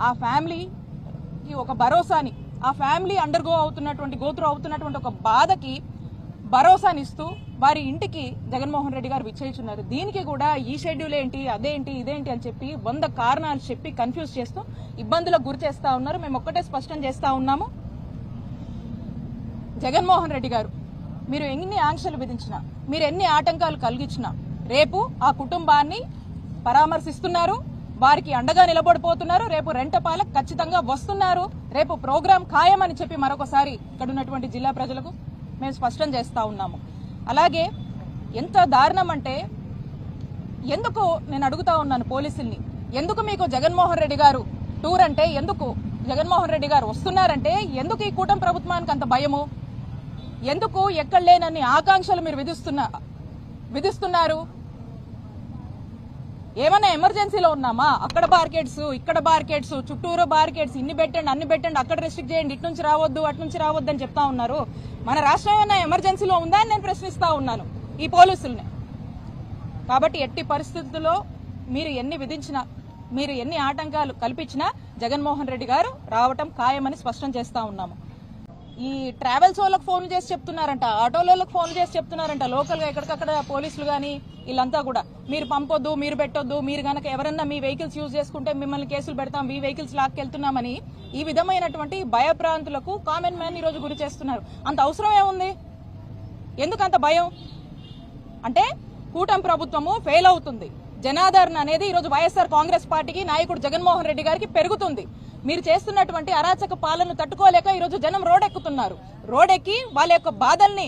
ఆ ఫ్యామిలీకి ఒక భరోసాని, ఆ ఫ్యామిలీ గోత్రు అవుతున్నటువంటి ఒక బాధకి భరోసానిస్తూ వారి ఇంటికి జగన్మోహన్ రెడ్డి గారు విచ్చేస్తున్నారు. దీనికి కూడా ఈ షెడ్యూల్ ఏంటి, అదేంటి, ఇదేంటి అని చెప్పి 100 కారణాలు చెప్పి కన్ఫ్యూజ్ చేస్తూ ఇబ్బందులకు గురి చేస్తా ఉన్నారు. మేము ఒక్కటే స్పష్టం చేస్తా ఉన్నాము, జగన్మోహన్ రెడ్డి గారు మీరు ఎన్ని ఆంక్షలు విధించినా, మీరు ఎన్ని ఆటంకాలు కలిగించినా రేపు ఆ కుటుంబాన్ని పరామర్శిస్తున్నారు, వారికి అండగా నిలబడిపోతున్నారు. రేపు రెంటపాలకు ఖచ్చితంగా వస్తున్నారు. రేపు ప్రోగ్రాం ఖాయమని చెప్పి మరొకసారి ఇక్కడ ఉన్నటువంటి జిల్లా ప్రజలకు మేము స్పష్టం చేస్తా ఉన్నాము. అలాగే ఎంత దారుణం అంటే, ఎందుకు నేను అడుగుతా ఉన్నాను పోలీసుల్ని, ఎందుకు మీకు జగన్మోహన్ రెడ్డి గారు టూర్ అంటే ఎందుకు, జగన్మోహన్ రెడ్డి గారు వస్తున్నారంటే ఎందుకు ఈ కూటమి ప్రభుత్వానికి అంత భయము, ఎందుకు ఎక్కడ లేనన్ని ఆకాంక్షలు మీరు విధిస్తున్నారు? ఏమన్నా ఎమర్జెన్సీలో ఉన్నామా? అక్కడ బార్కెట్స్, ఇక్కడ బార్కెట్స్, చుట్టూరు బార్కెట్స్, ఇన్ని పెట్టండి అన్ని పెట్టండి, అక్కడ రెస్ట్రిక్ట్ చేయండి, ఇటు నుంచి రావద్దు అటు నుంచి రావద్దు అని చెప్తా ఉన్నారు. మన రాష్ట్రం ఏమైనా ఎమర్జెన్సీలో ఉందా అని నేను ప్రశ్నిస్తా ఉన్నాను ఈ పోలీసుల్ని. కాబట్టి ఎట్టి పరిస్థితుల్లో మీరు ఎన్ని విధించినా, మీరు ఎన్ని ఆటంకాలు కల్పించినా జగన్మోహన్ రెడ్డి గారు రావటం ఖాయమని స్పష్టం చేస్తా ఉన్నాము. ఈ ట్రావెల్స్ వాళ్ళకి ఫోన్ చేసి చెప్తున్నారంట, ఆటోలకు ఫోన్ చేసి చెప్తున్నారంట, లోకల్ గా ఎక్కడికక్కడ పోలీసులు గానీ వీళ్ళంతా కూడా మీరు పంపొద్దు, మీరు పెట్టొద్దు, మీరు గనక ఎవరన్నా మీ వెహికల్స్ యూజ్ చేసుకుంటే మిమ్మల్ని కేసులు పెడతాం, మీ వెహికల్స్ లాక్కెళ్తున్నామని ఈ విధమైనటువంటి భయప్రాంతులకు కామన్ మ్యాన్ ఈ రోజు గురి చేస్తున్నారు. అంత అవసరం ఏముంది? ఎందుకు అంత భయం? అంటే కూటమి ప్రభుత్వము ఫెయిల్ అవుతుంది, జనాదరణ అనేది ఈ రోజు వైఎస్ఆర్ కాంగ్రెస్ పార్టీకి, నాయకుడు జగన్మోహన్ రెడ్డి గారికి పెరుగుతుంది. మీరు చేస్తున్నటువంటి అరాచక పాలన తట్టుకోలేక ఈ రోజు జనం రోడ్డెక్కుతున్నారు. రోడ్డెక్కి వాళ్ళ యొక్క బాధల్ని,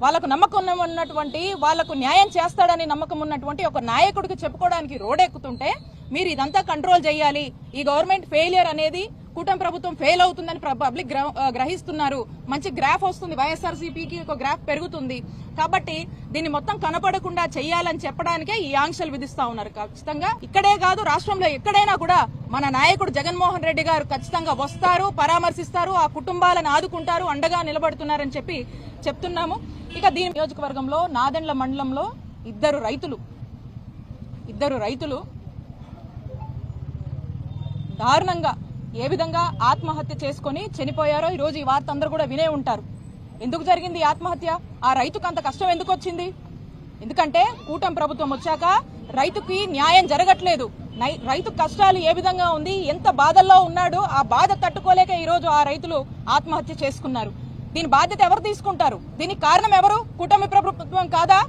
వాళ్ళకు నమ్మకం ఉన్నటువంటి, వాళ్లకు న్యాయం చేస్తాడని నమ్మకం ఉన్నటువంటి ఒక నాయకుడికి చెప్పుకోవడానికి రోడ్డెక్కుతుంటే మీరు ఇదంతా కంట్రోల్ చేయాలి, ఈ గవర్నమెంట్ ఫెయిలియర్ అనేది, కూటమి ప్రభుత్వం ఫెయిల్ అవుతుందని పబ్లిక్ గ్రహిస్తున్నారు. మంచి గ్రాఫ్ వస్తుంది, వైఎస్ఆర్సీపీకి ఒక గ్రాఫ్ పెరుగుతుంది. కాబట్టి దీన్ని మొత్తం కనపడకుండా చేయాలని చెప్పడానికే ఈ ఆంక్షలు విధిస్తా ఉన్నారు. ఖచ్చితంగా ఇక్కడే కాదు, రాష్ట్రంలో ఎక్కడైనా కూడా మన నాయకుడు జగన్మోహన్ రెడ్డి గారు ఖచ్చితంగా వస్తారు, పరామర్శిస్తారు, ఆ కుటుంబాలను ఆదుకుంటారు, అండగా నిలబడుతున్నారని చెప్పి చెప్తున్నాము. ఇక దీని నియోజకవర్గంలో నాదెండ్ల మండలంలో ఇద్దరు రైతులు దారుణంగా ఏ విధంగా ఆత్మహత్య చేసుకుని చనిపోయారో ఈ రోజు ఈ వార్త అందరూ కూడా వినే ఉంటారు. ఎందుకు జరిగింది ఆత్మహత్య? ఆ రైతుకు అంత కష్టం ఎందుకు వచ్చింది? ఎందుకంటే కూటమి ప్రభుత్వం వచ్చాక రైతుకి న్యాయం జరగట్లేదు. రైతు కష్టాలు ఏ విధంగా ఉంది, ఎంత బాధల్లో ఉన్నాడు, ఆ బాధ తట్టుకోలేక ఈ రోజు ఆ రైతులు ఆత్మహత్య చేసుకున్నారు. దీని బాధ్యత ఎవరు తీసుకుంటారు? దీనికి కారణం ఎవరు? కూటమి ప్రభుత్వం కాదా?